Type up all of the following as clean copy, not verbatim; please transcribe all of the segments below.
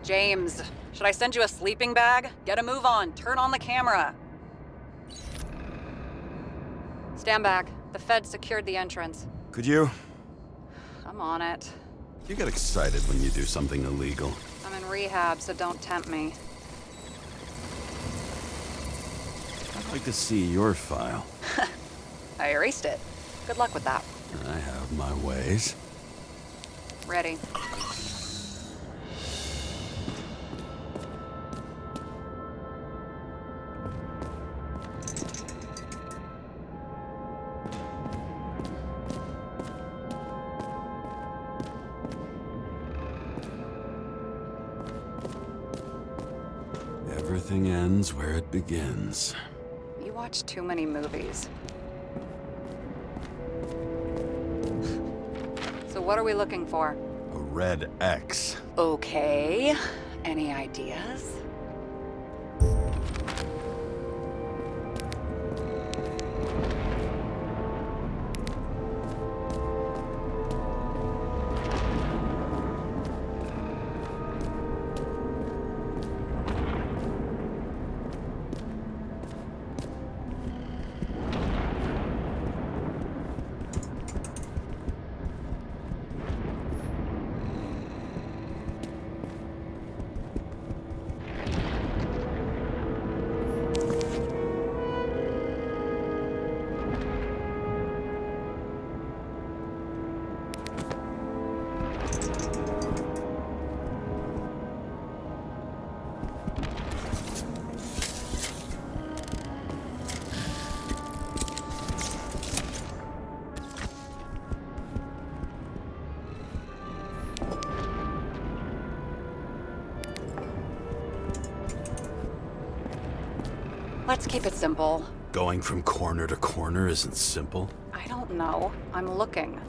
James, should I send you a sleeping bag? Get a move on. Turn on the camera. Stand back. The Fed secured the entrance. Could you? I'm on it. You get excited when you do something illegal. I'm in rehab, so don't tempt me. I'd like to see your file. I erased it. Good luck with that. I have my ways. Ready. Everything ends where it begins. You watch too many movies. So what are we looking for? A red X. Okay. Any ideas? Let's keep it simple. Going from corner to corner isn't simple. I don't know. I'm looking.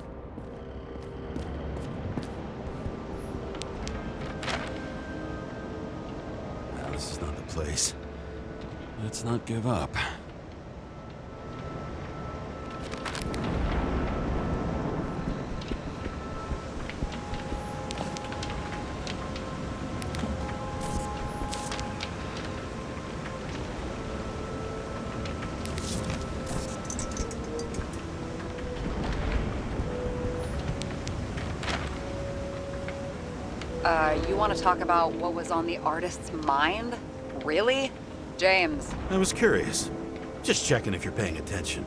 Now, this is not the place. Let's not give up. You want to talk about what was on the artist's mind? Really? James. I was curious. Just checking if you're paying attention.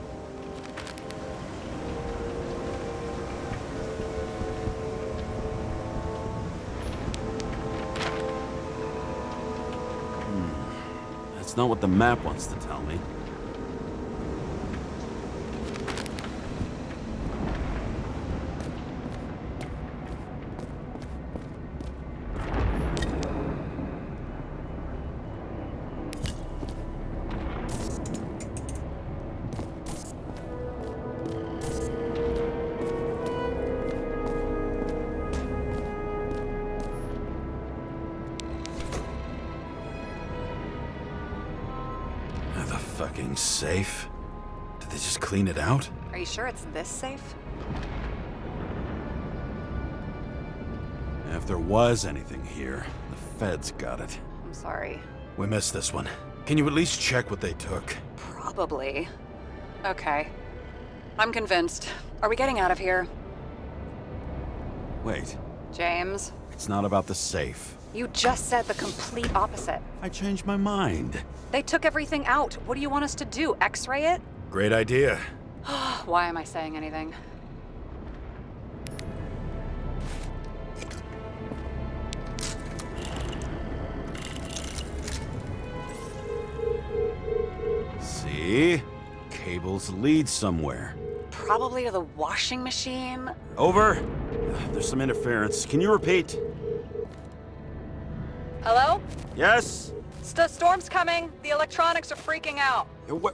That's not what the map wants to tell me. Fucking safe? Did they just clean it out? Are you sure it's this safe? If there was anything here, the feds got it. I'm sorry. We missed this one. Can you at least check what they took? Probably. Okay. I'm convinced. Are we getting out of here? Wait. James? It's not about the safe. You just said the complete opposite. I changed my mind. They took everything out. What do you want us to do? X-ray it? Great idea. Why am I saying anything? See? Cables lead somewhere. Probably to the washing machine. Over. There's some interference. Can you repeat? Hello? Yes? Storm's coming. The electronics are freaking out.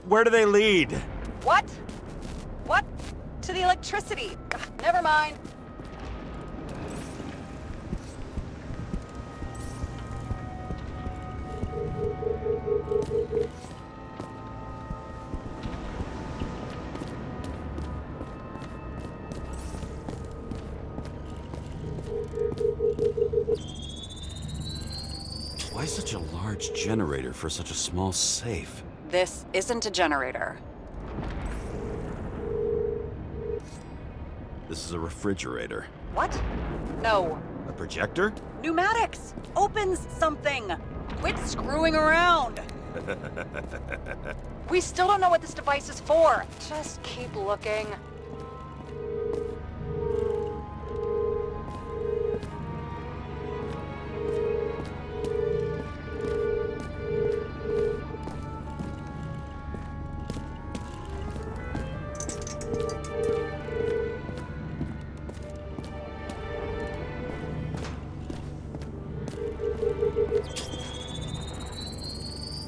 Where do they lead? What? What? To the electricity. Ugh, never mind. Why such a large generator for such a small safe? This isn't a generator. This is a refrigerator. What? No. A projector? Pneumatics! Opens something! Quit screwing around! We still don't know what this device is for. Just keep looking.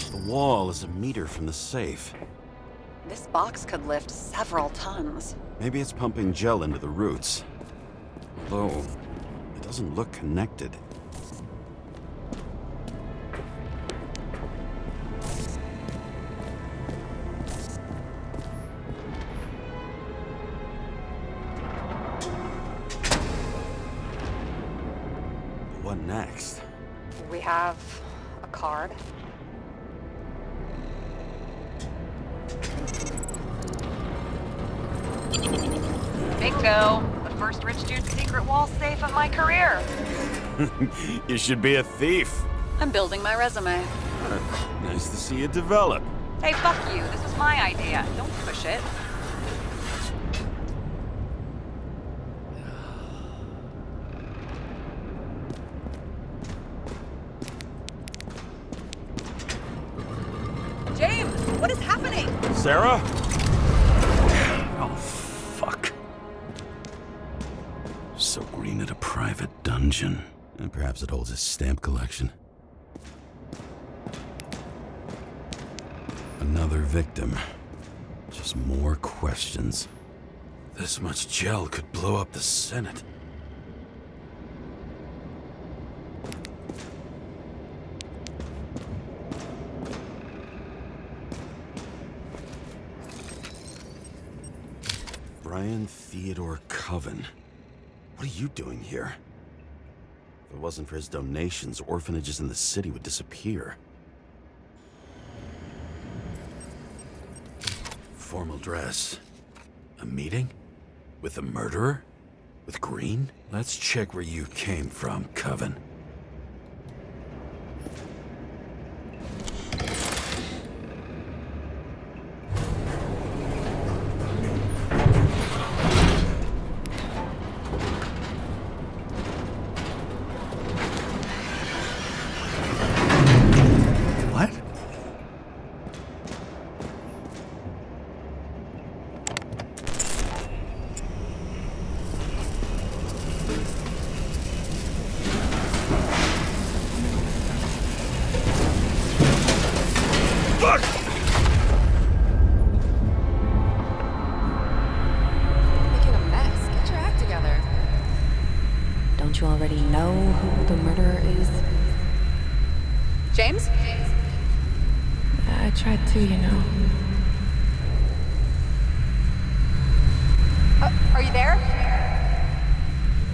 The wall is a meter from the safe. This box could lift several tons. Maybe it's pumping gel into the roots. Although, it doesn't look connected. What next? We have a card. Bingo! The first rich dude's secret wall safe of my career. You should be a thief. I'm building my resume. Nice to see it develop. Hey, fuck you. This was my idea. Don't push it. James, what is happening? Sarah? Oh, fuck. So green at a private dungeon. And perhaps it holds his stamp collection. Another victim. Just more questions. This much gel could blow up the Senate. Brian Theodore Coven. What are you doing here? If it wasn't for his donations, orphanages in the city would disappear. Formal dress. A meeting? With a murderer? With Green? Let's check where you came from, Coven. What? Fuck! Making a mess. Get your act together. Don't you already know who the murderer is? James? I tried to, you know. Are you there?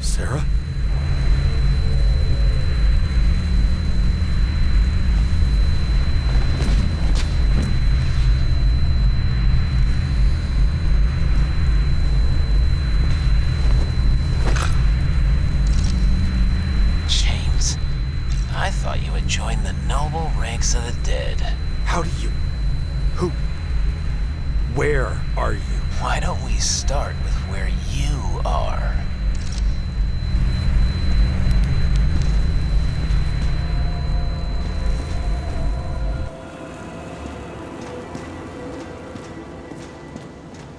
Sarah? James, I thought you had joined the noble ranks of the dead. How do you... Who... Where are you? Why don't we start with where you are?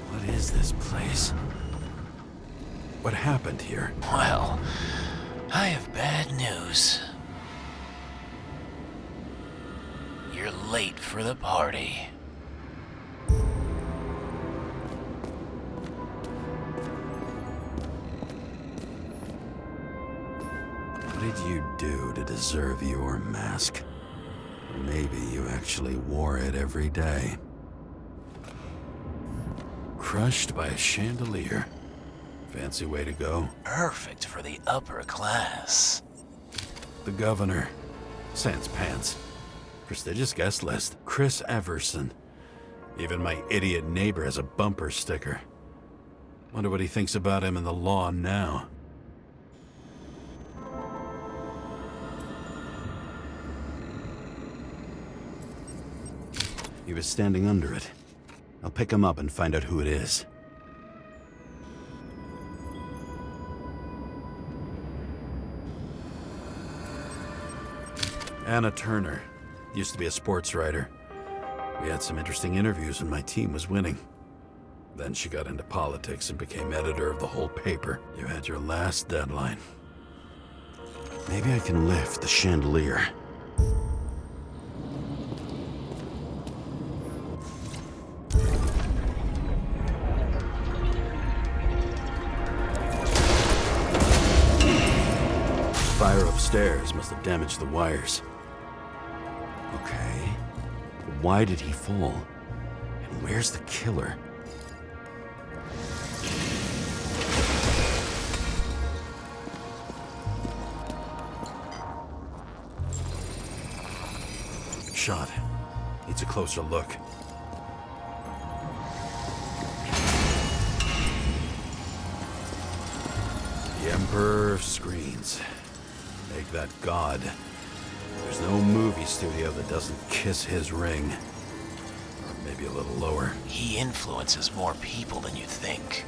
What is this place? What happened here? Well, I have bad news. You're late for the party. What did you do to deserve your mask? Or maybe you actually wore it every day. Crushed by a chandelier. Fancy way to go. Perfect for the upper class. The governor. Sans pants. Prestigious guest list. Chris Everson. Even my idiot neighbor has a bumper sticker. Wonder what he thinks about him and the law now. He was standing under it. I'll pick him up and find out who it is. Anna Turner. Used to be a sports writer. We had some interesting interviews when my team was winning. Then she got into politics and became editor of the whole paper. You had your last deadline. Maybe I can lift the chandelier. Fire upstairs must have damaged the wires. Okay. Why did he fall? And where's the killer? Shot. Needs a closer look. The Emperor of Screens. Make that God. There's no movie studio that doesn't kiss his ring. Or maybe a little lower. He influences more people than you think.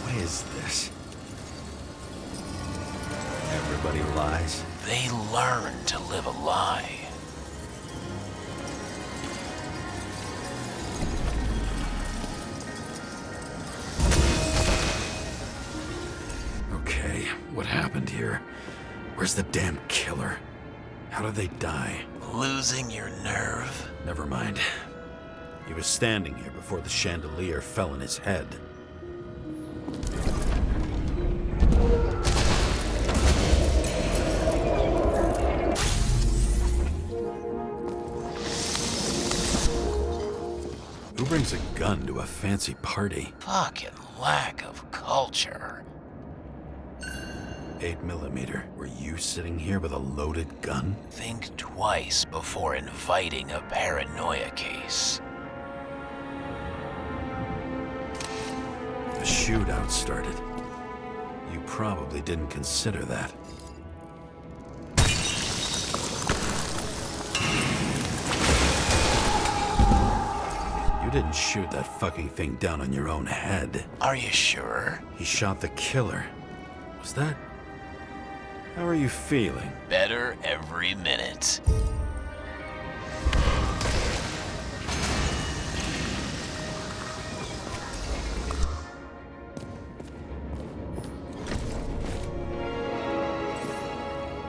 What is this? Everybody lies. They learn to live a lie. Okay, what happened here? Where's the damn killer? How did they die? Losing your nerve? Never mind. He was standing here before the chandelier fell on his head. Who brings a gun to a fancy party? Fucking lack of culture. 8mm. Were you sitting here with a loaded gun? Think twice before inviting a paranoia case. A shootout started. You probably didn't consider that. You didn't shoot that fucking thing down on your own head. Are you sure? He shot the killer. Was that... How are you feeling? Better every minute.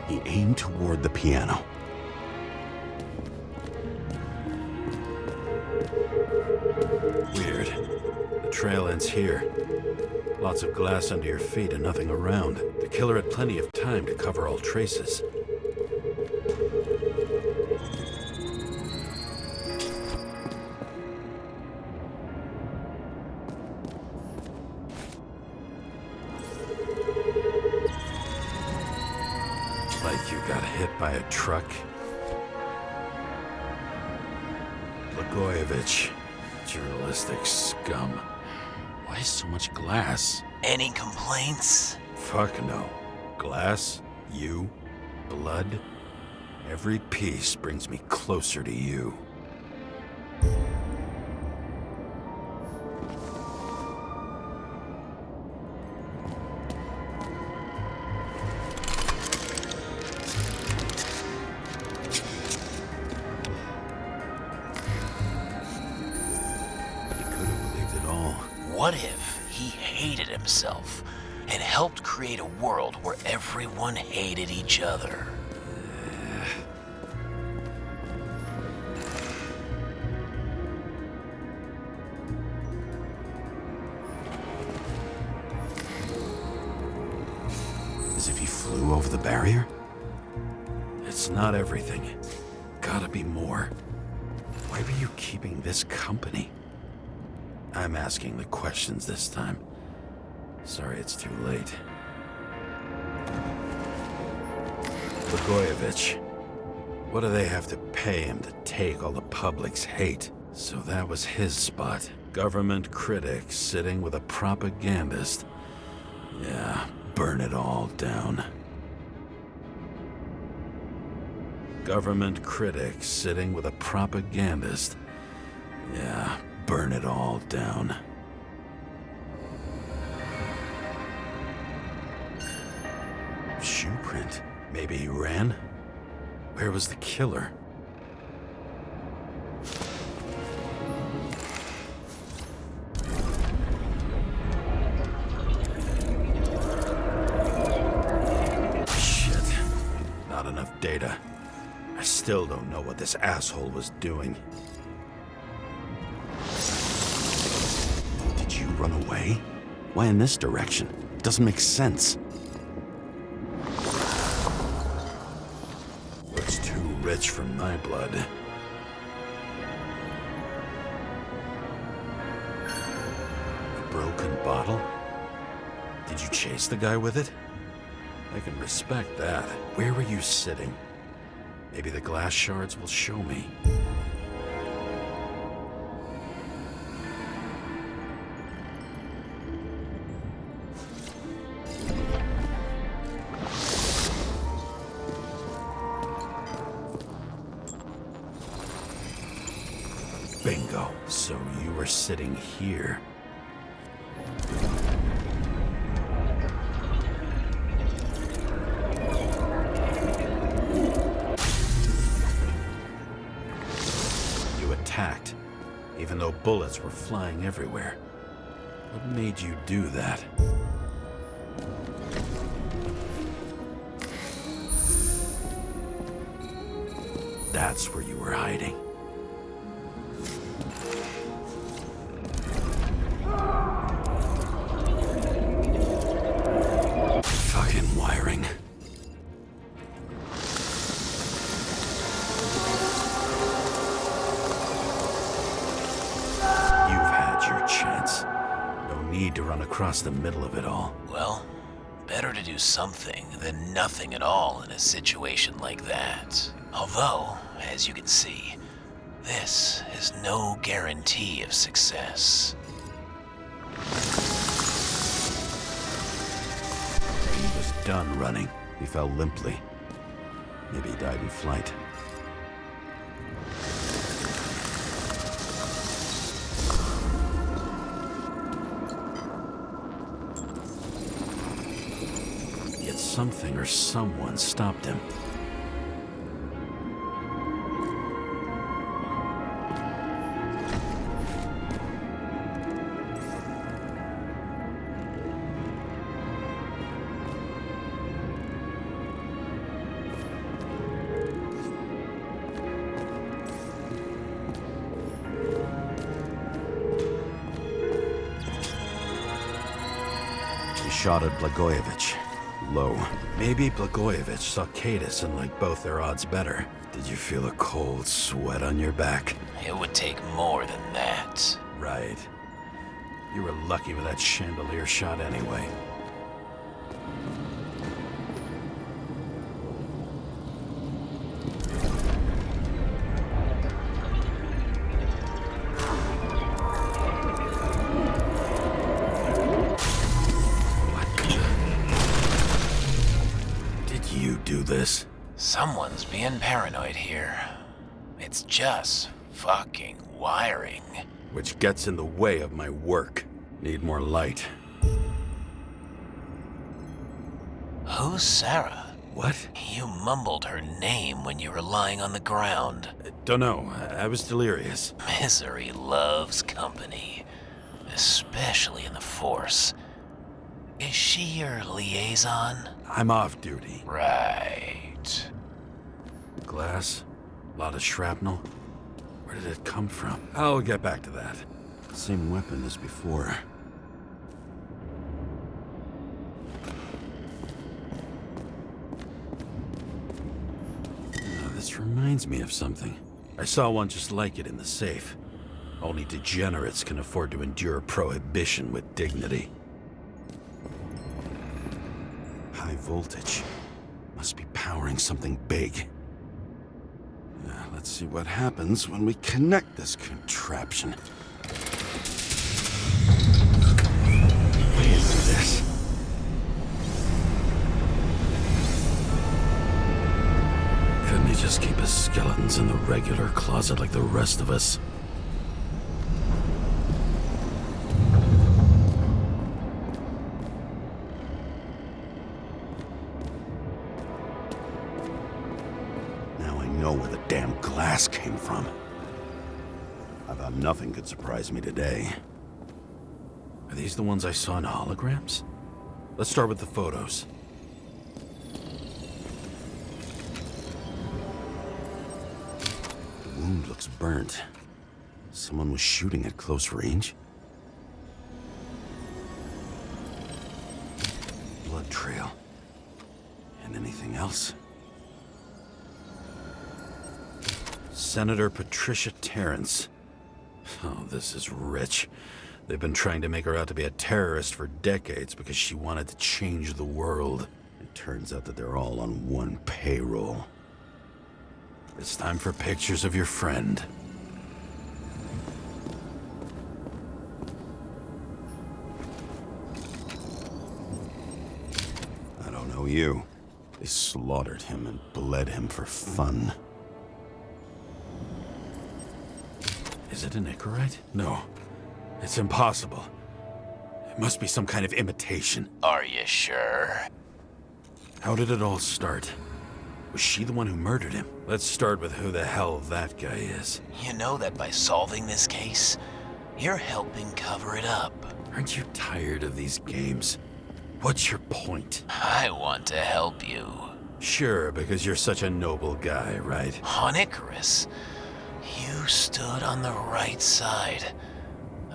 He aimed toward the piano. Weird. The trail ends here. Lots of glass under your feet and nothing around. The killer had plenty of time to cover all traces. Like you got hit by a truck. Blagojevich. Journalistic scum. Why so much glass? Any complaints? Fuck no. Glass, you, blood. Every piece brings me closer to you. What if he hated himself and helped create a world where everyone hated each other? As if he flew over the barrier? It's not everything. Gotta be more. Why were you keeping this company? I'm asking the questions this time. Sorry it's too late. Blagojevich. What do they have to pay him to take all the public's hate? So that was his spot. Government critic sitting with a propagandist. Yeah, burn it all down. Government critic sitting with a propagandist. Yeah, burn it all down. Shoe print. Maybe he ran? Where was the killer? Shit. Not enough data. I still don't know what this asshole was doing. Did you run away? Why in this direction? It doesn't make sense. Looks too rich for my blood. A broken bottle? Did you chase the guy with it? I can respect that. Where were you sitting? Maybe the glass shards will show me. Bingo. So you were sitting here. You attacked, even though bullets were flying everywhere. What made you do that? That's where you were hiding. Fucking wiring. You've had your chance. No need to run across the middle of it all. Well, better to do something than nothing at all in a situation like that. Although, as you can see, this is no guarantee of success. He was done running. He fell limply. Maybe he died in flight. Yet something or someone stopped him. He shot at Blagojevich. Low. Maybe Blagojevich saw Cadis and liked both their odds better. Did you feel a cold sweat on your back? It would take more than that. Right. You were lucky with that chandelier shot anyway. Do this. Someone's being paranoid here. It's just fucking wiring. Which gets in the way of my work. Need more light. Who's Sarah? What? You mumbled her name when you were lying on the ground. Don't know. I was delirious. Misery loves company, especially in the Force. Is she your liaison? I'm off duty. Right. Glass? A lot of shrapnel? Where did it come from? I'll get back to that. Same weapon as before. Now, this reminds me of something. I saw one just like it in the safe. Only degenerates can afford to endure prohibition with dignity. High voltage. Must be powering something big. Let's see what happens when we connect this contraption. Way into this. Couldn't he just keep his skeletons in the regular closet like the rest of us? Know where the damn glass came from. I thought nothing could surprise me today. Are these the ones I saw in holograms? Let's start with the photos. The wound looks burnt. Someone was shooting at close range? Blood trail. And anything else? Senator Patricia Terrence. Oh, this is rich. They've been trying to make her out to be a terrorist for decades because she wanted to change the world. It turns out that they're all on one payroll. It's time for pictures of your friend. I don't know you. They slaughtered him and bled him for fun. Is it an Icarite? No. It's impossible. It must be some kind of imitation. Are you sure? How did it all start? Was she the one who murdered him? Let's start with who the hell that guy is. You know that by solving this case, you're helping cover it up. Aren't you tired of these games? What's your point? I want to help you. Sure, because you're such a noble guy, right? On Icarus, you stood on the right side.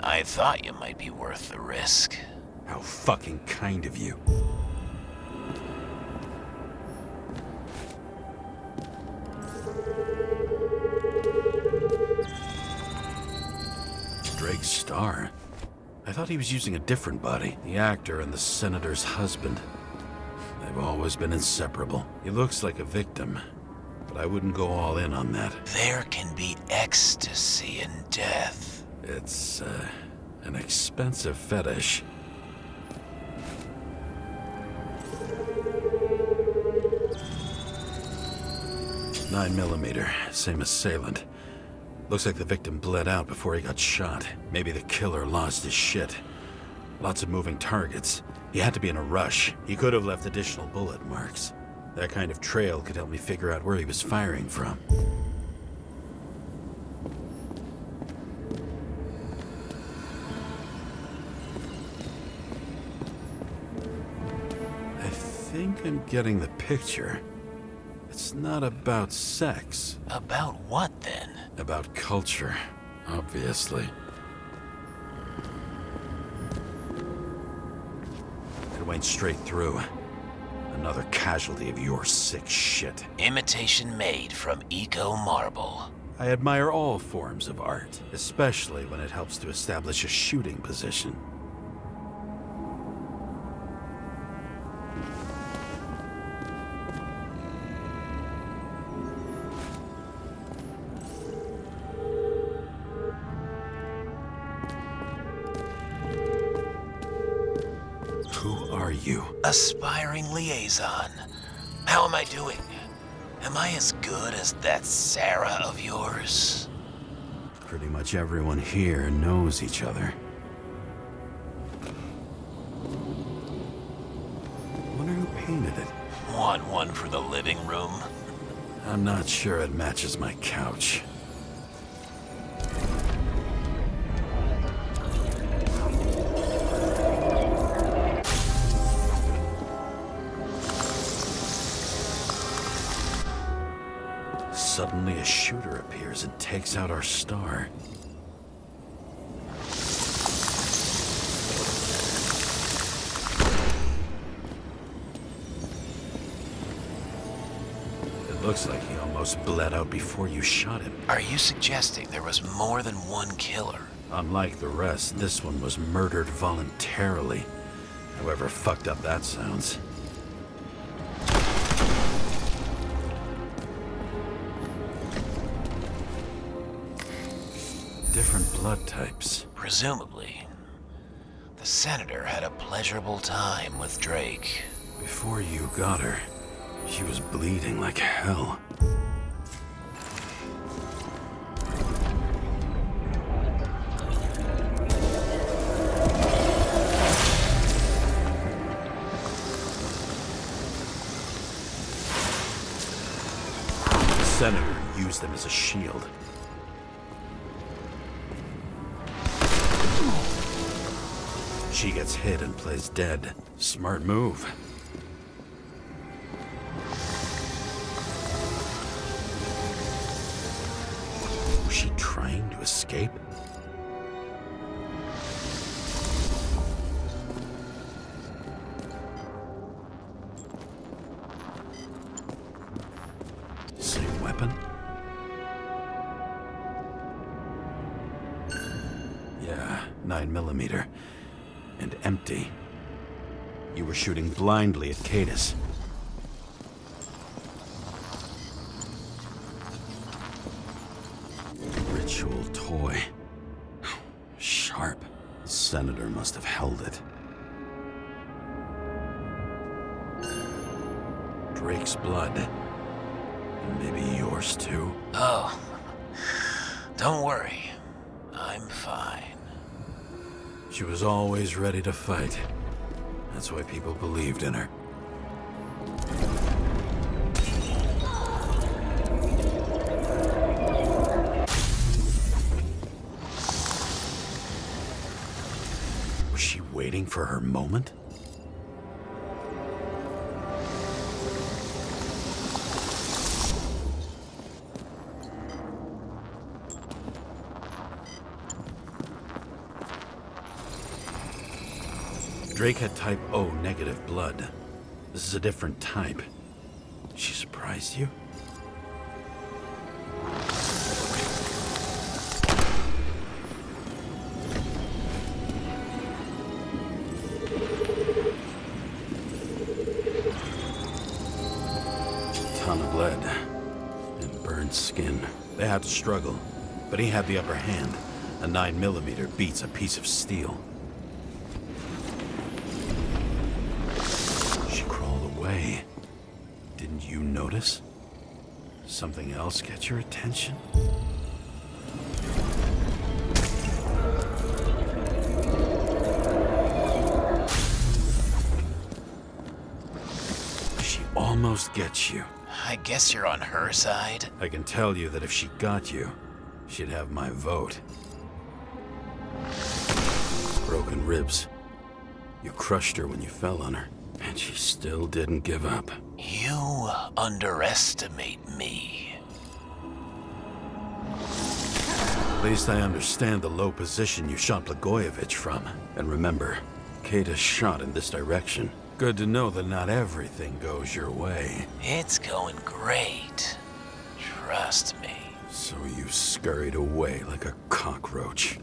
I thought you might be worth the risk. How fucking kind of you. Drake Starr? I thought he was using a different body. The actor and the senator's husband. They've always been inseparable. He looks like a victim, but I wouldn't go all in on that. There can be ecstasy in death. It's, an expensive fetish. .9mm, same assailant. Looks like the victim bled out before he got shot. Maybe the killer lost his shit. Lots of moving targets. He had to be in a rush. He could have left additional bullet marks. That kind of trail could help me figure out where he was firing from. I think I'm getting the picture. It's not about sex. About what, then? About culture, obviously. It went straight through. Another casualty of your sick shit. Imitation made from eco marble. I admire all forms of art, especially when it helps to establish a shooting position. Who are you? Aspiring liaison. How am I doing? Am I as good as that Sarah of yours? Pretty much everyone here knows each other. Wonder who painted it. Want one for the living room? I'm not sure it matches my couch. Suddenly a shooter appears and takes out our star. It looks like he almost bled out before you shot him. Are you suggesting there was more than one killer? Unlike the rest, this one was murdered voluntarily. However fucked up that sounds. blood types. Presumably, the senator had a pleasurable time with Drake. Before you got her, she was bleeding like hell. The senator used them as a shield. She gets hit and plays dead. Smart move. Was she trying to escape? Same weapon? Yeah, 9mm. And empty. You were shooting blindly at Cadus. Ritual toy. Sharp. The senator must have held it. Drake's blood. And maybe yours too. Oh, don't worry. I'm fine. She was always ready to fight. That's why people believed in her. Was she waiting for her moment? Drake had type O negative blood. This is a different type. She surprised you? Ton of blood and burned skin. They had to struggle, but he had the upper hand. A 9mm beats a piece of steel. Didn't you notice? Something else get your attention? She almost gets you. I guess you're on her side. I can tell you that if she got you, she'd have my vote. Broken ribs. You crushed her when you fell on her. And she still didn't give up. You underestimate me. At least I understand the low position you shot Blagojevich from. And remember, Kata's shot in this direction. Good to know that not everything goes your way. It's going great. Trust me. So you scurried away like a cockroach.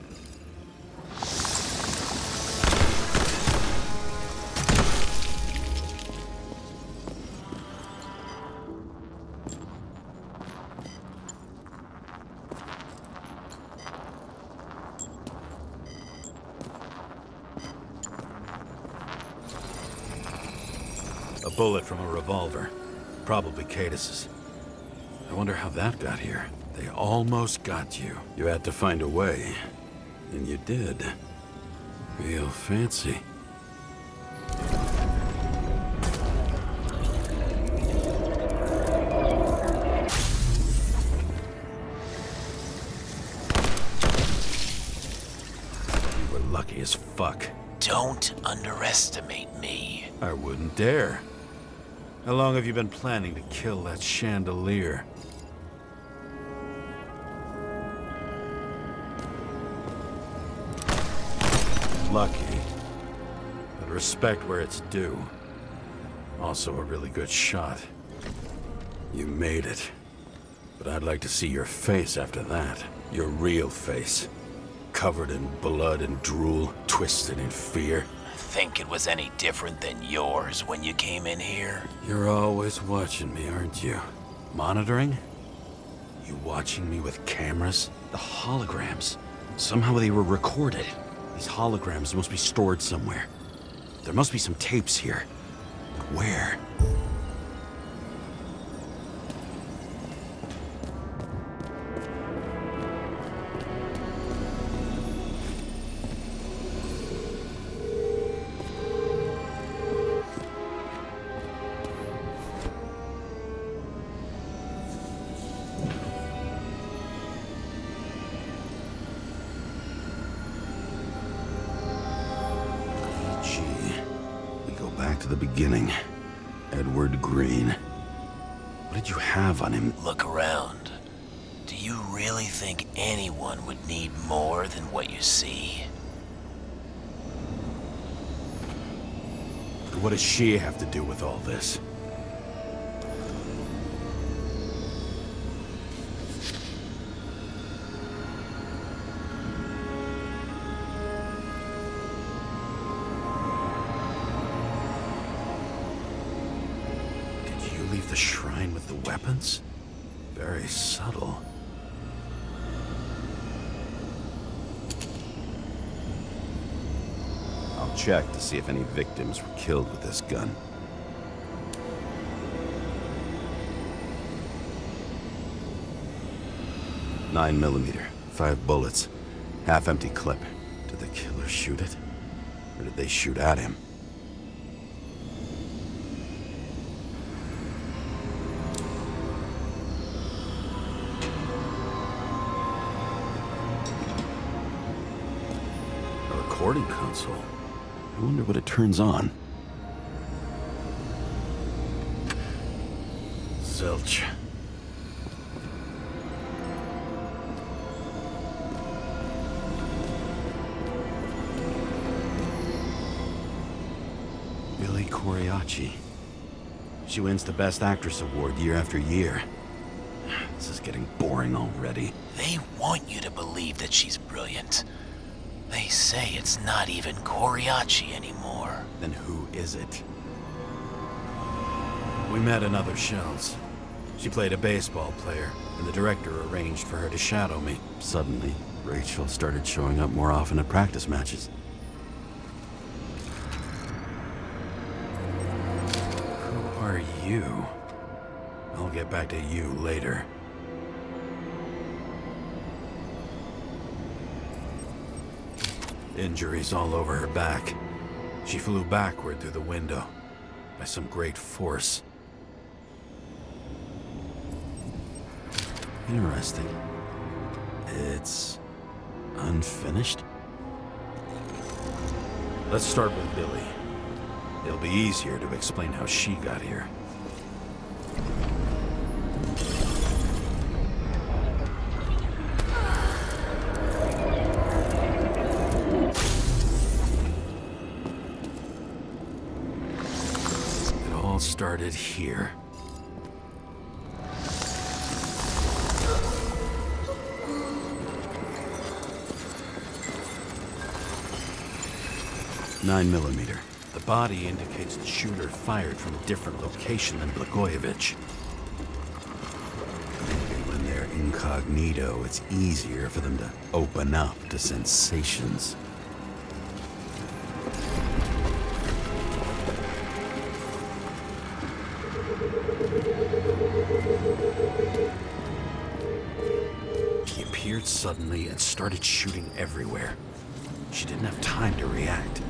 A bullet from a revolver. Probably Cadus's. I wonder how that got here. They almost got you. You had to find a way. And you did. Real fancy. You were lucky as fuck. Don't underestimate me. I wouldn't dare. How long have you been planning to kill that chandelier? Lucky. But respect where it's due. Also a really good shot. You made it. But I'd like to see your face after that. Your real face. Covered in blood and drool, twisted in fear. Think it was any different than yours when you came in here? You're always watching me, aren't you? Monitoring? You watching me with cameras? The holograms? Somehow they were recorded. These holograms must be stored somewhere. There must be some tapes here. But where? To the beginning. Edward Green. What did you have on him? Look around. Do you really think anyone would need more than what you see? What does she have to do with all this? Leave the shrine with the weapons? Very subtle. I'll check to see if any victims were killed with this gun. .9mm, 5 bullets, half-empty clip. Did the killer shoot it? Or did they shoot at him? Recording console. I wonder what it turns on. Zilch. Billy Coriacci. She wins the Best Actress award year after year. This is getting boring already. They want you to believe that she's brilliant. They say it's not even Coriacci anymore. Then who is it? We met in other shells. She played a baseball player, and the director arranged for her to shadow me. Suddenly, Rachel started showing up more often at practice matches. Who are you? I'll get back to you later. Injuries all over her back. She flew backward through the window by some great force. Interesting. It's unfinished? Let's start with Billy. It'll be easier to explain how she got here. Started here. .9mm. The body indicates the shooter fired from a different location than Blagojevich. Maybe when they're incognito, it's easier for them to open up to sensations. He appeared suddenly and started shooting everywhere. She didn't have time to react.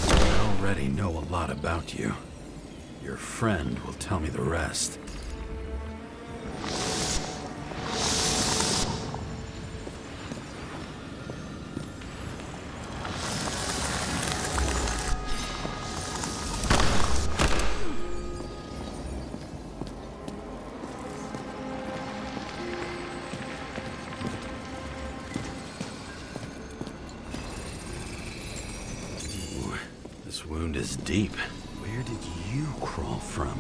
I already know a lot about you. Your friend will tell me the rest. This wound is deep. Where did you crawl from?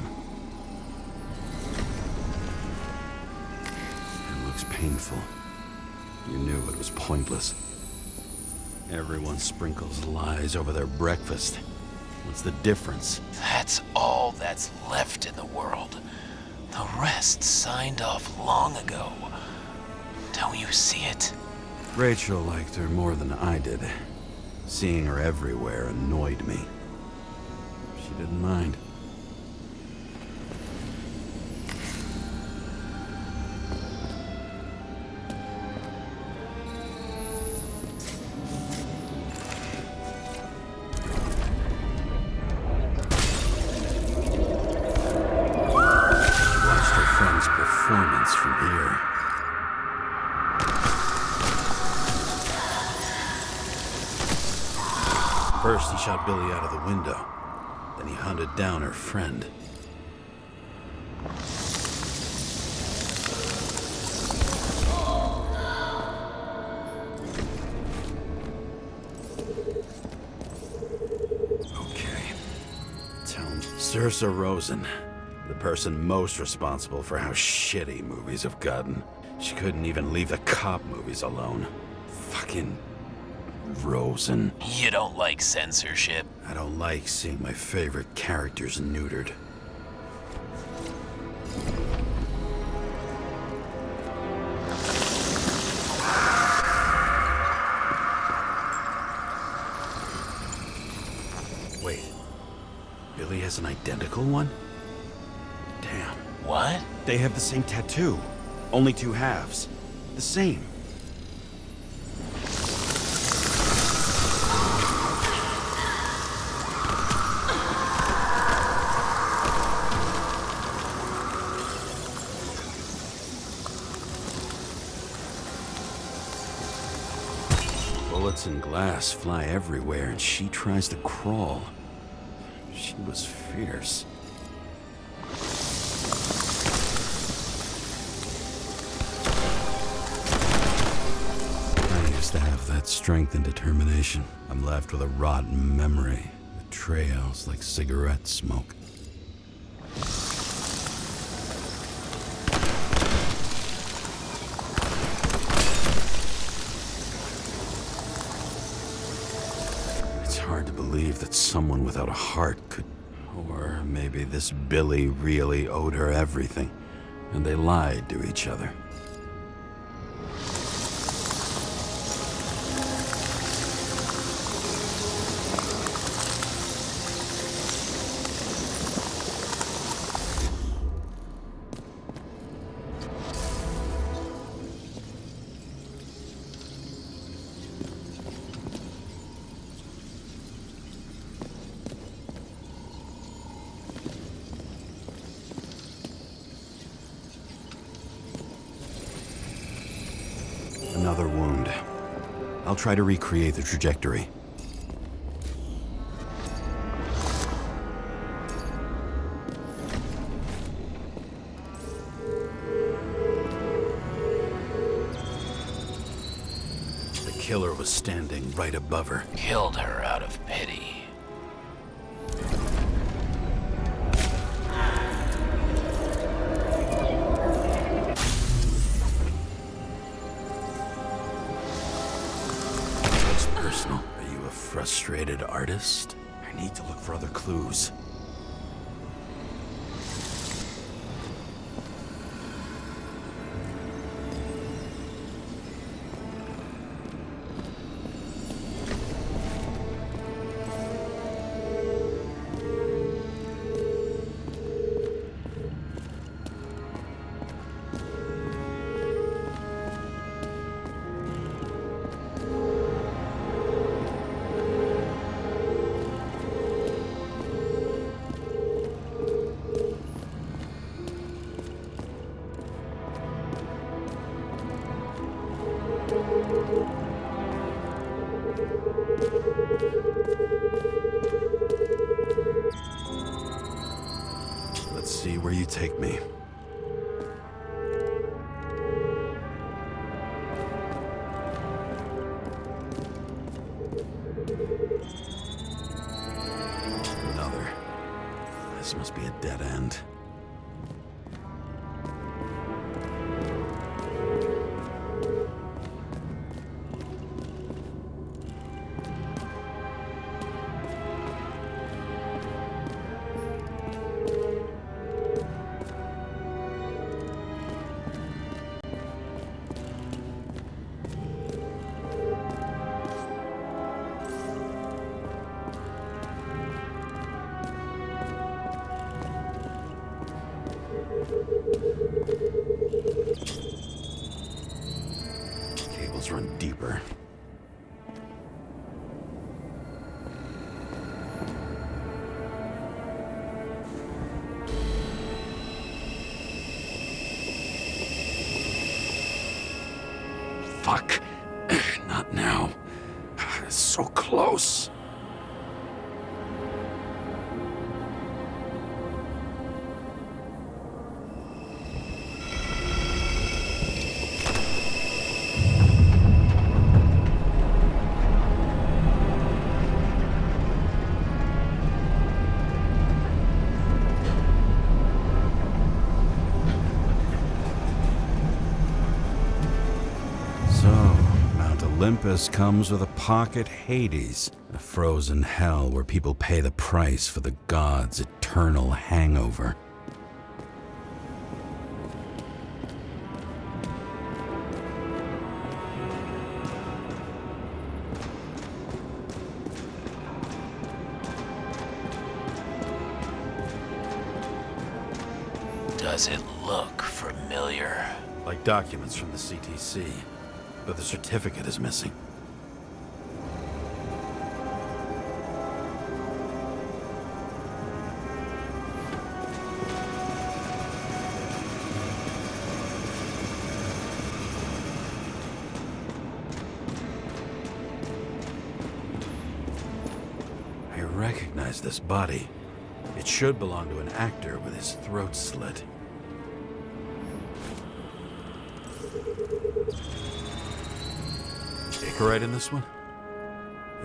It looks painful. You knew it was pointless. Everyone sprinkles lies over their breakfast. What's the difference? That's all that's left in the world. The rest signed off long ago. Don't you see it? Rachel liked her more than I did. Seeing her everywhere annoyed me. She didn't mind. Watched her friend's performance from here. First, he shot Billy out of the window. Then he hunted down her friend. Okay. Tell me. Saoirse Rosen, the person most responsible for how shitty movies have gotten. She couldn't even leave the cop movies alone. Fucking Rosen. You don't like censorship? I don't like seeing my favorite characters neutered. Wait. Billy has an identical one? Damn. What? They have the same tattoo. Only two halves. The same. Bullets and glass fly everywhere, and she tries to crawl. She was fierce. I used to have that strength and determination. I'm left with a rotten memory that trails like cigarette smoke. It's hard to believe that someone without a heart could... Or maybe this Billy really owed her everything, and they lied to each other. Another wound. I'll try to recreate the trajectory. The killer was standing right above her. Killed her out of pity. Personal. Are you a frustrated artist? I need to look for other clues. Let's see where you take me. Another. This must be a dead end. gone deeper. Fuck. Not now. So close. Olympus comes with a pocket Hades, a frozen hell where people pay the price for the gods' eternal hangover. Does it look familiar? Like documents from the CTC. But the certificate is missing. I recognize this body. It should belong to an actor with his throat slit. Right in this one?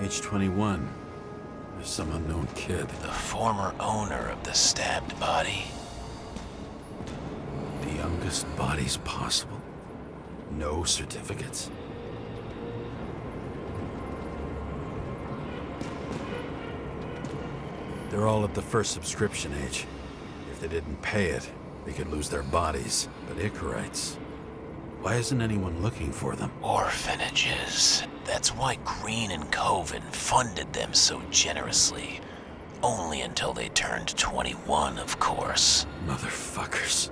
Age 21. There's some unknown kid. The former owner of the stabbed body? The youngest bodies possible. No certificates. They're all at the first subscription age. If they didn't pay it, they could lose their bodies. But Icarites... Why isn't anyone looking for them? Orphanages. That's why Green and Coven funded them so generously. Only until they turned 21, of course. Motherfuckers.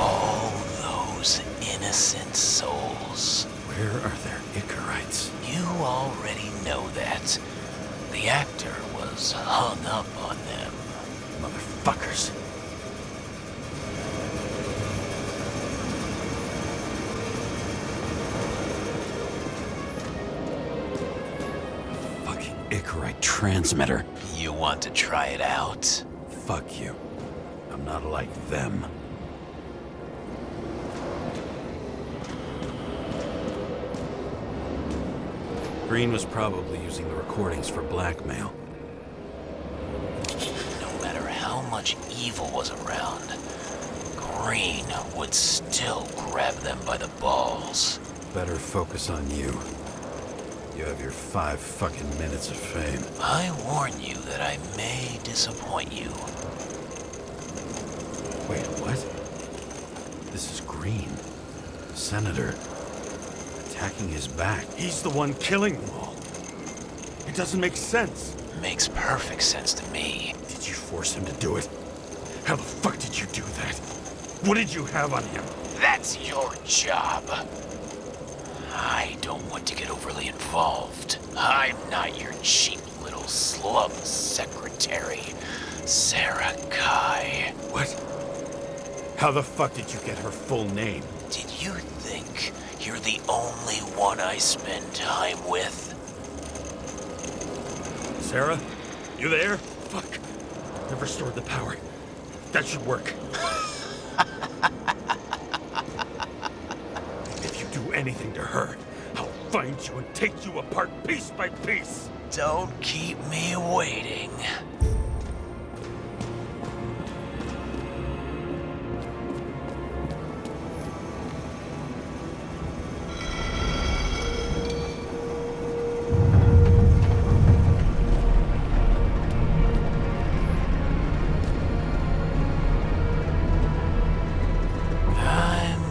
All those innocent souls. Where are their Icarites? You already know that. The actor was hung up on them. Motherfuckers. Fucking Icarite transmitter. You want to try it out? Fuck you. I'm not like them. Green was probably using the recordings for blackmail. No matter how much evil was around, Green would still grab them by the balls. Better focus on you. You have your 5 fucking minutes of fame. I warn you that I may disappoint you. Wait, what? This is Green. Senator. Attacking his back. He's the one killing them all. It doesn't make sense. Makes perfect sense to me. Did you force him to do it? How the fuck did you do that? What did you have on him? That's your job. I don't want to get overly involved. I'm not your cheap little slum secretary, Sarah Kai. What? How the fuck did you get her full name? Did you think you're the only one I spend time with? Sarah? You there? Fuck. Never stored the power. That should work. If you do anything to her, I'll find you and take you apart piece by piece. Don't keep me waiting.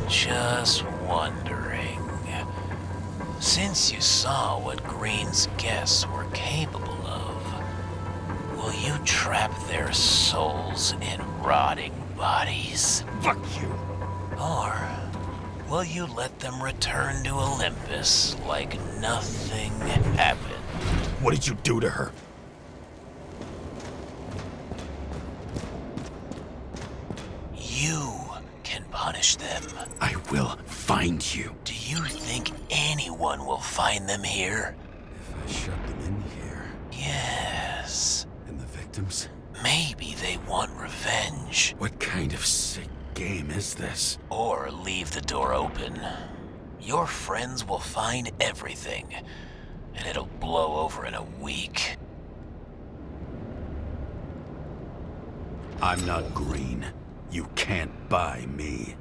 Just wondering, since you saw what Green's guests were capable of, will you trap their souls in rotting bodies? Fuck you. Or will you let them return to Olympus like nothing happened? What did you do to her? You can punish them. I will find you. Do you think anyone will find them here? If I shut them in here, Yes. and the victims? Maybe they want revenge. What kind of sick game is this? Or leave the door open. Your friends will find everything, and it'll blow over in a week. I'm not green. You can't buy me.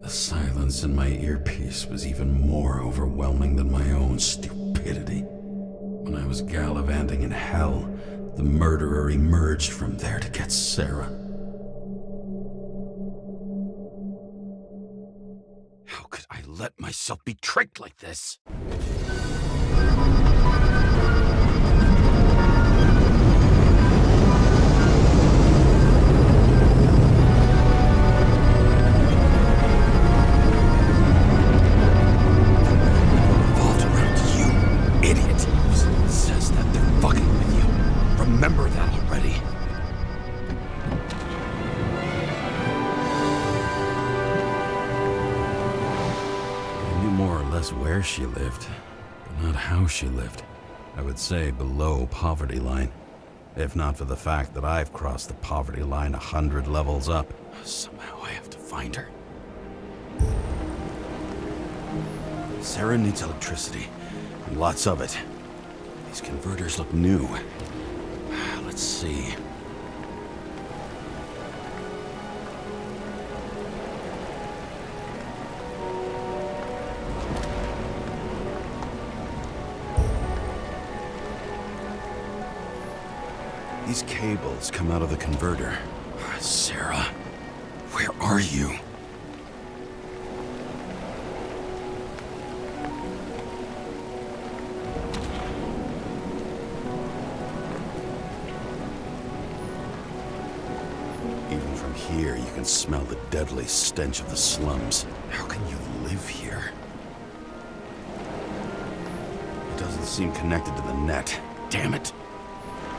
The silence in my earpiece was even more overwhelming than my own stupidity. When I was gallivanting in hell, the murderer emerged from there to get Sarah. How could I let myself be tricked like this? Revolved around you, idiot. If someone says that, they're fucking with you. Remember that already. I knew more or less where she lived, but not how she lived. I would say below poverty line, if not for the fact that I've crossed the poverty line 100 levels up. Somehow I have to find her. Sarah needs electricity, and lots of it. These converters look new. Let's see. These cables come out of the converter. Sarah, where are you? Even from here, you can smell the deadly stench of the slums. How can you live here? It doesn't seem connected to the net. Damn it!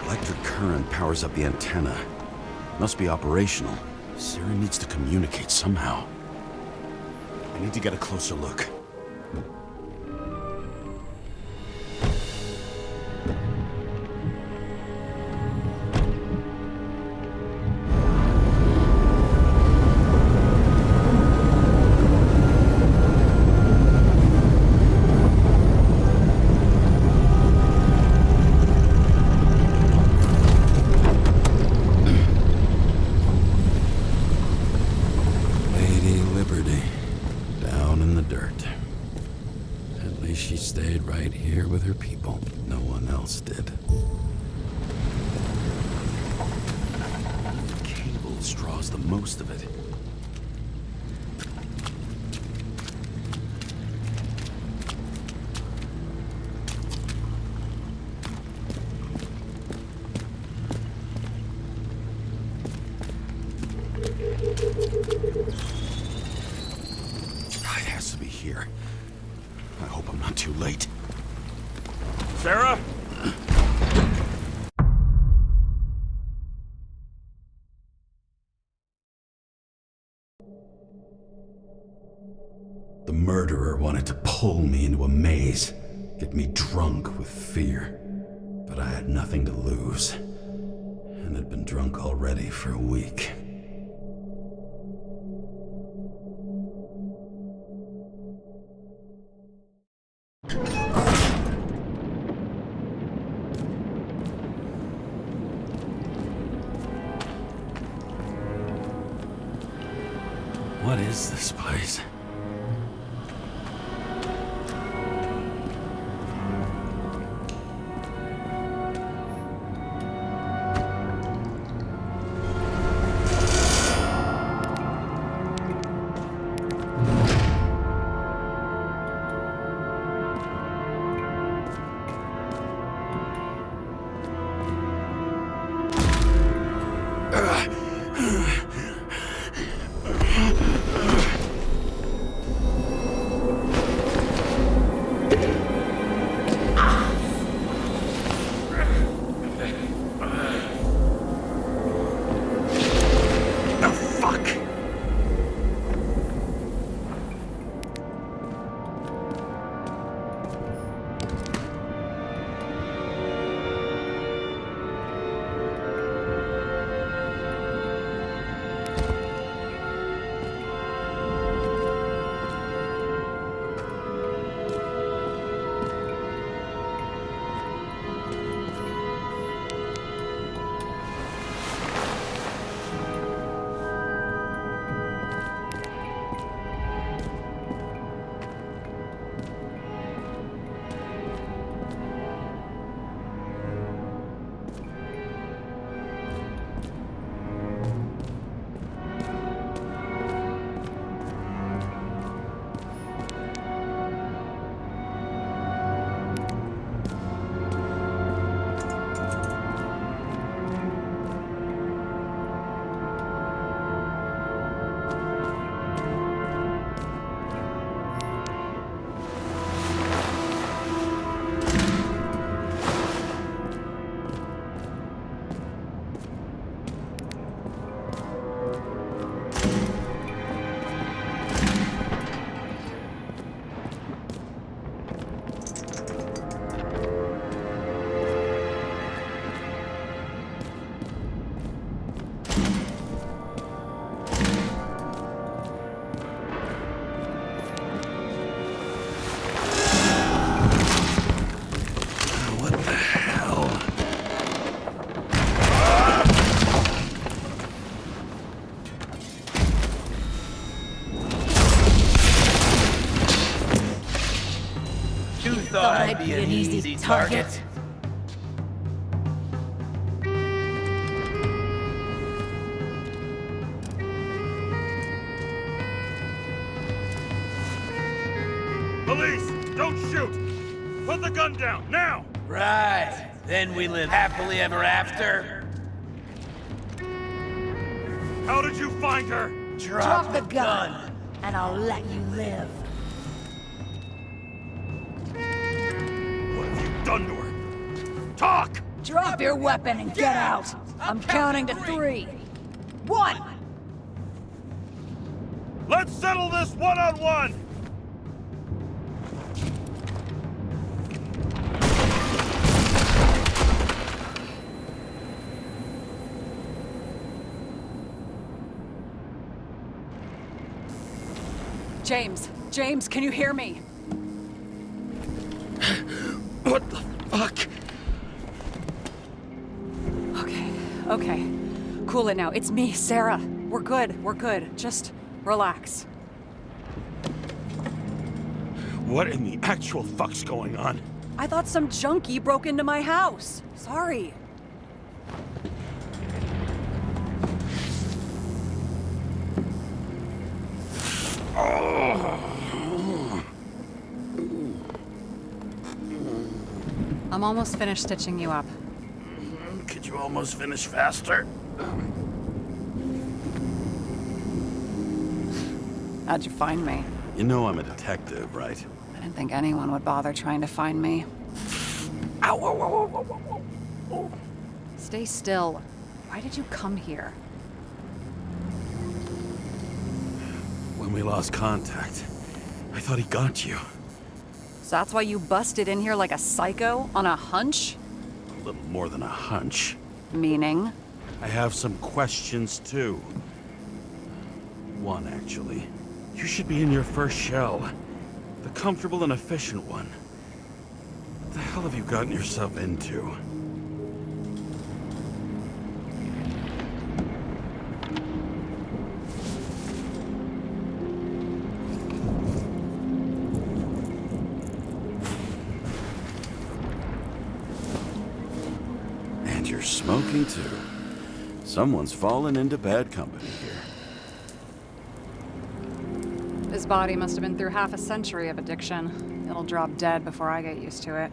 Electric current powers up the antenna. Must be operational. Sarah needs to communicate somehow. I need to get a closer look. She stayed right here with her people. No one else did. The cables draws the most of it. It has to be here. I hope I'm not too late. Sarah? The murderer wanted to pull me into a maze, get me drunk with fear. But I had nothing to lose, and had been drunk already for a week. What is this place? might be an easy target. Police, don't shoot! Put the gun down, now! Right. Then we live happily ever after. How did you find her? Drop the gun, and I'll let you live. What have you done to her? Talk! Drop your weapon and get out. I'm counting to 3. 1! Let's settle this one-on-one! James, can you hear me? What the fuck? Okay. Cool it now. It's me, Sarah. We're good. Just relax. What in the actual fuck's going on? I thought some junkie broke into my house. Sorry. I'm almost finished stitching you up. Could you almost finish faster? How'd you find me? You know I'm a detective, right? I didn't think anyone would bother trying to find me. Ow, whoa, whoa, whoa, whoa, whoa. Stay still. Why did you come here? When we lost contact, I thought he got you. So that's why you busted in here like a psycho on a hunch? A little more than a hunch. Meaning? I have some questions, too. One, actually. You should be in your first shell. The comfortable and efficient one. What the hell have you gotten yourself into? And you're smoking, too. Someone's fallen into bad company here. His body must have been through half a century of addiction. It'll drop dead before I get used to it.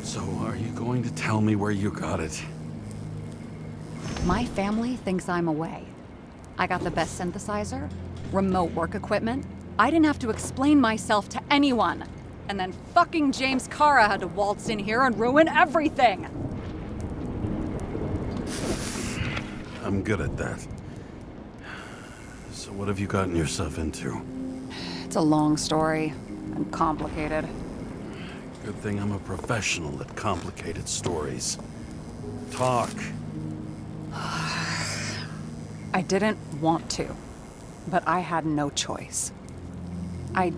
So, are you going to tell me where you got it? My family thinks I'm away. I got the best synthesizer, remote work equipment. I didn't have to explain myself to anyone. And then fucking James Cara had to waltz in here and ruin everything. I'm good at that. So what have you gotten yourself into? It's a long story and complicated. Good thing I'm a professional at complicated stories. Talk. I didn't want to, but I had no choice. I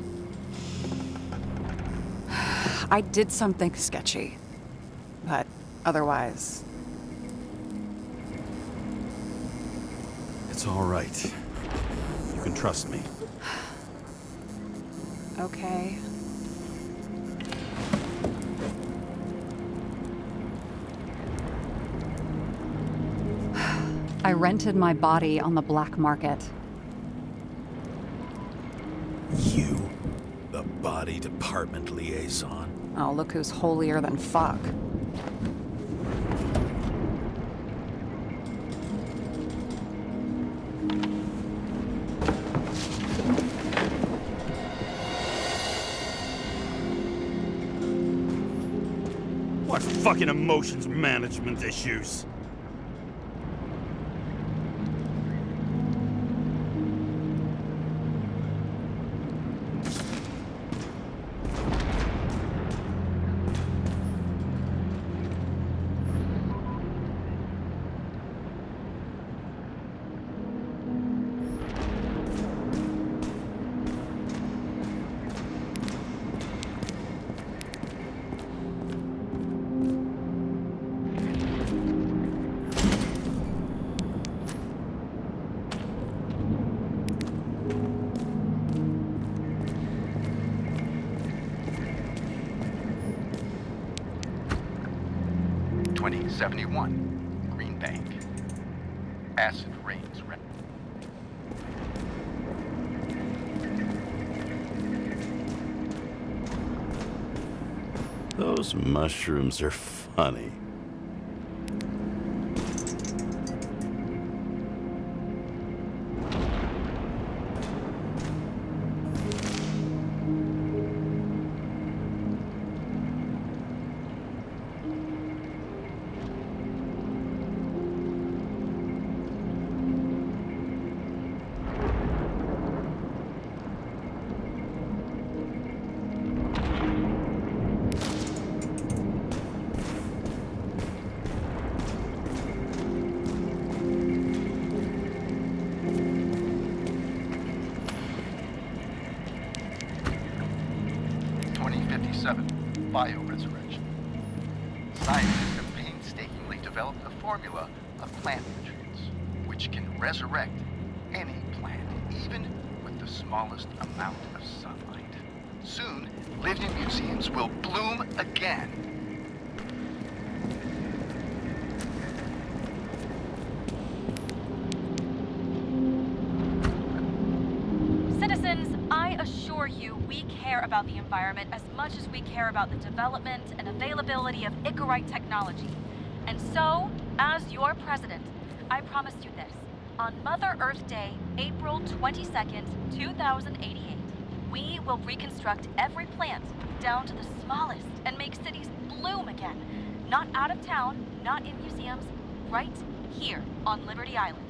did something sketchy, but otherwise... It's all right. You can trust me. Okay. I rented my body on the black market. You? The body department liaison? Oh, look who's holier than fuck. What fucking emotions management issues? 2071, Green Bank. Acid rains. Those mushrooms are funny. Bioresurrection. Scientists have painstakingly developed a formula of plant nutrients which can resurrect any plant, even with the smallest amount of sunlight. Soon, living museums will bloom again. Citizens, I assure you we care about the environment as much as we care about the development and availability of Icarite technology. And so, as your president, I promise you this. On Mother Earth Day, April 22nd, 2088, we will reconstruct every plant down to the smallest and make cities bloom again. Not out of town, not in museums, right here on Liberty Island.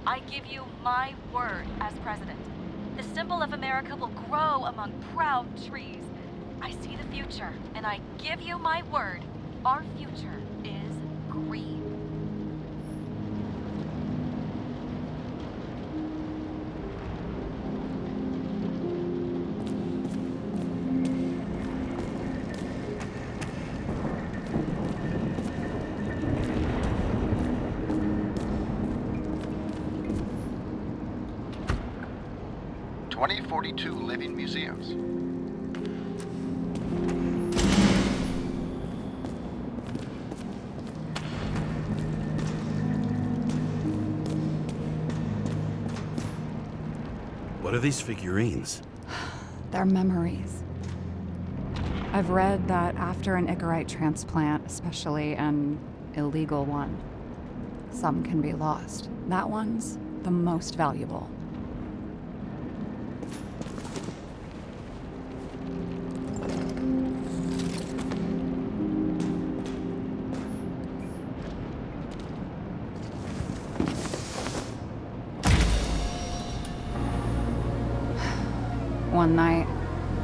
I give you my word as president. The symbol of America will grow among proud trees. I see the future, and I give you my word. Our future is green. .42 living museums. What are these figurines? They're memories. I've read that after an Icarite transplant, especially an illegal one, some can be lost. That one's the most valuable. One night,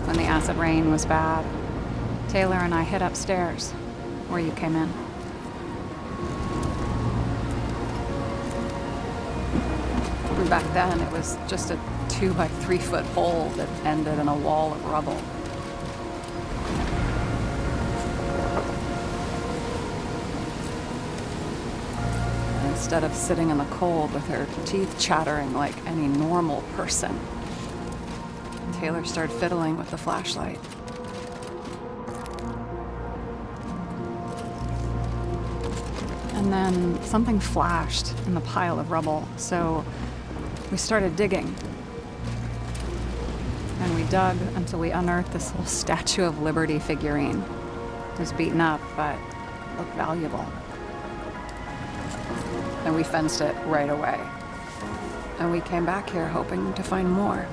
when the acid rain was bad, Taylor and I hid upstairs, where you came in. Back then, it was just a 2-by-3 foot hole that ended in a wall of rubble. Instead of sitting in the cold with her teeth chattering like any normal person, Taylor started fiddling with the flashlight. And then something flashed in the pile of rubble, so we started digging. And we dug until we unearthed this little Statue of Liberty figurine. It was beaten up, but it looked valuable. And we fenced it right away. And we came back here hoping to find more.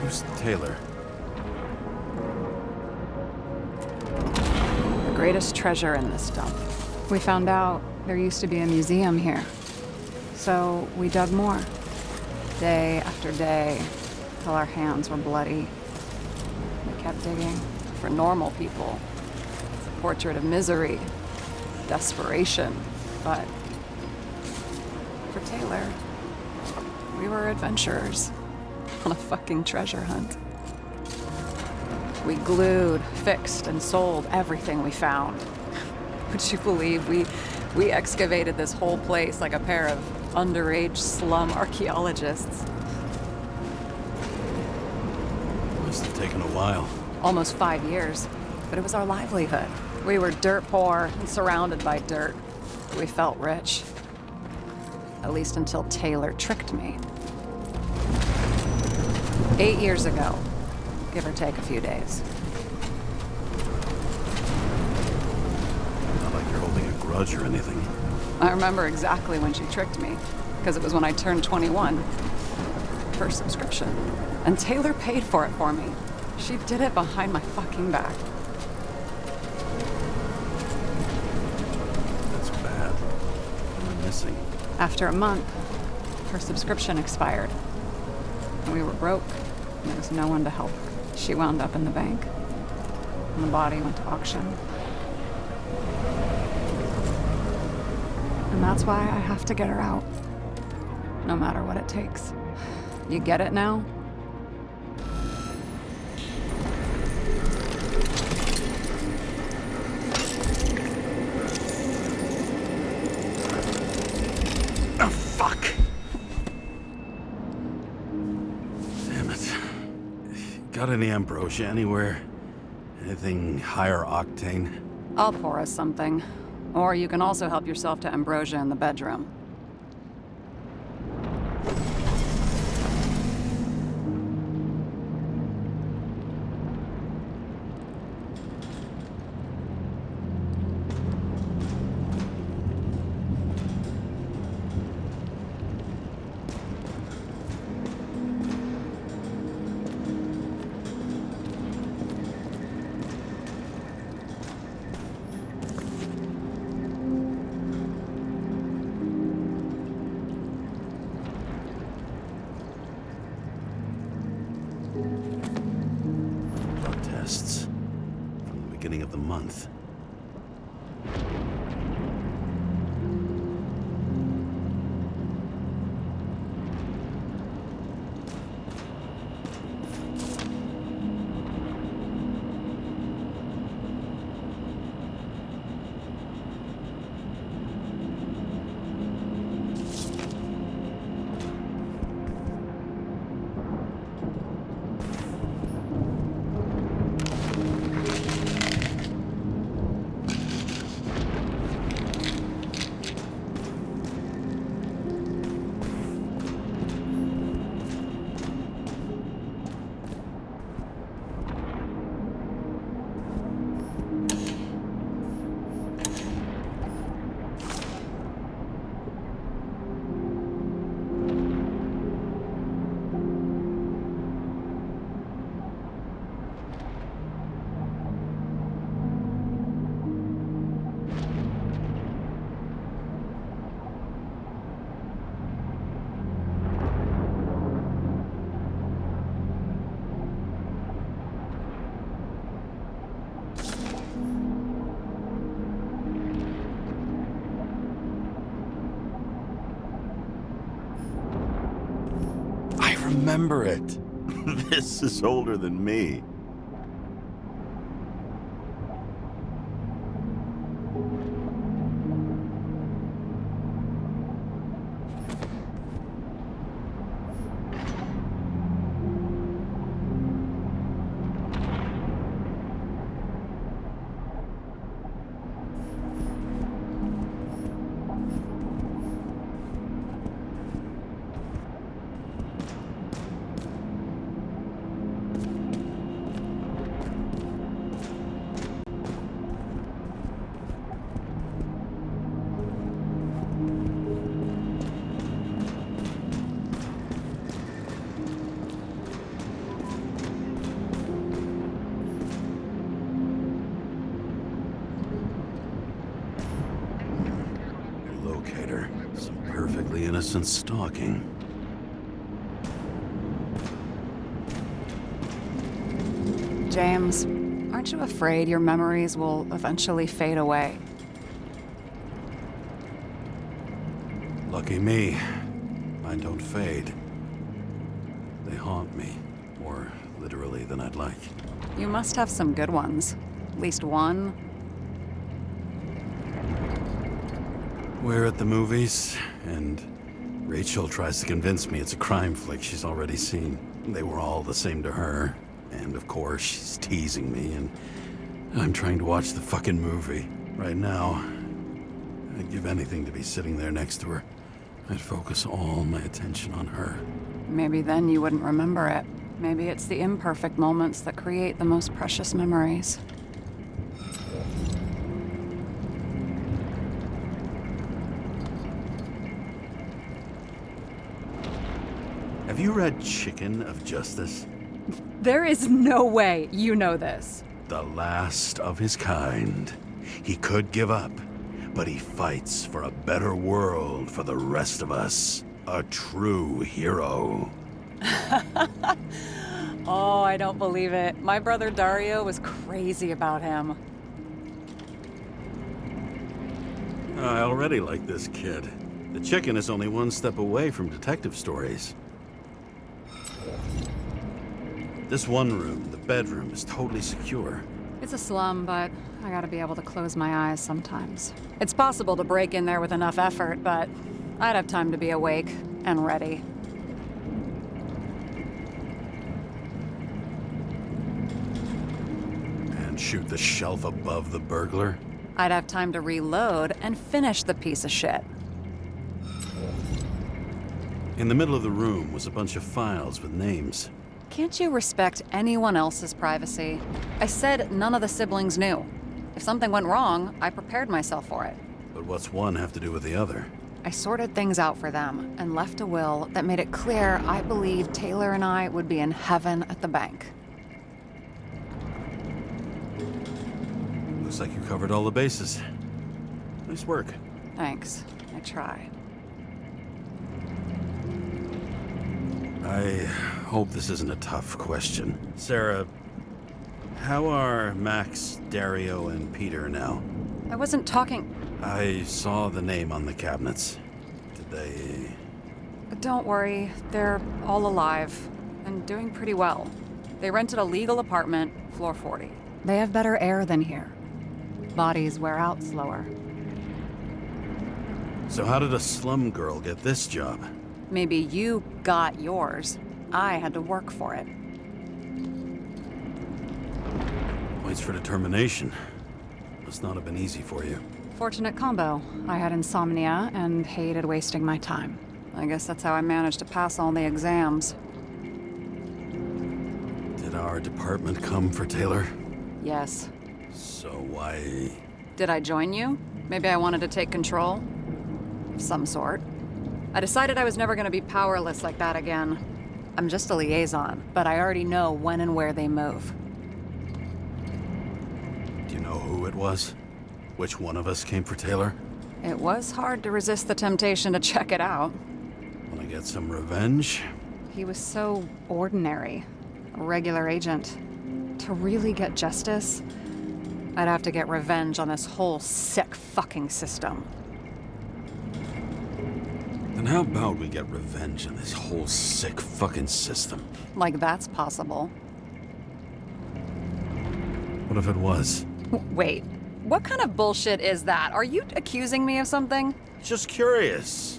Who's Taylor? The greatest treasure in this dump. We found out there used to be a museum here. So we dug more. Day after day, till our hands were bloody. We kept digging. For normal people, it's a portrait of misery, desperation. But for Taylor, we were adventurers on a fucking treasure hunt. We glued, fixed, and sold everything we found. Would you believe we excavated this whole place like a pair of underage slum archaeologists? Must have taken a while. Almost 5 years, but it was our livelihood. We were dirt poor and surrounded by dirt. We felt rich. At least until Taylor tricked me. 8 years ago, give or take a few days. Not like you're holding a grudge or anything. I remember exactly when she tricked me, because it was when I turned 21. First subscription. And Taylor paid for it for me. She did it behind my fucking back. That's bad. What am I missing? After a month, her subscription expired. And we were broke, and there was no one to help her. She wound up in the bank, and the body went to auction. And that's why I have to get her out. No matter what it takes. You get it now? Oh, fuck! Damn it. Got any ambrosia anywhere? Anything higher octane? I'll pour us something. Or you can also help yourself to ambrosia in the bedroom. Blood tests from the beginning of the month. Remember it. This is older than me. Locator. Some perfectly innocent stalking. James, aren't you afraid your memories will eventually fade away? Lucky me. Mine don't fade. They haunt me. More literally than I'd like. You must have some good ones. At least one. We're at the movies, and Rachel tries to convince me it's a crime flick she's already seen. They were all the same to her. And of course, she's teasing me, and I'm trying to watch the fucking movie. Right now, I'd give anything to be sitting there next to her. I'd focus all my attention on her. Maybe then you wouldn't remember it. Maybe it's the imperfect moments that create the most precious memories. Have you read Chicken of Justice? There is no way you know this. The last of his kind. He could give up, but he fights for a better world for the rest of us. A true hero. Oh, I don't believe it. My brother Dario was crazy about him. I already like this kid. The chicken is only one step away from detective stories. This one room, the bedroom, is totally secure. It's a slum, but I gotta be able to close my eyes sometimes. It's possible to break in there with enough effort, but I'd have time to be awake and ready. And shoot the shelf above the burglar? I'd have time to reload and finish the piece of shit. In the middle of the room was a bunch of files with names. Can't you respect anyone else's privacy? I said none of the siblings knew. If something went wrong, I prepared myself for it. But what's one have to do with the other? I sorted things out for them and left a will that made it clear I believed Taylor and I would be in heaven at the bank. Looks like you covered all the bases. Nice work. Thanks. I tried. I hope this isn't a tough question. Sarah, how are Max, Dario, and Peter now? I wasn't talking... I saw the name on the cabinets. Did they... Don't worry. They're all alive and doing pretty well. They rented a legal apartment, floor 40. They have better air than here. Bodies wear out slower. So how did a slum girl get this job? Maybe you got yours. I had to work for it. Points for determination. Must not have been easy for you. Fortunate combo. I had insomnia and hated wasting my time. I guess that's how I managed to pass all the exams. Did our department come for Taylor? Yes. So why... Did I join you? Maybe I wanted to take control? Of some sort. I decided I was never gonna be powerless like that again. I'm just a liaison, but I already know when and where they move. Do you know who it was? Which one of us came for Taylor? It was hard to resist the temptation to check it out. Wanna get some revenge? He was so ordinary. A regular agent. To really get justice, I'd have to get revenge on this whole sick fucking system. Then how about we get revenge on this whole sick fucking system? Like that's possible. What if it was? Wait, what kind of bullshit is that? Are you accusing me of something? Just curious.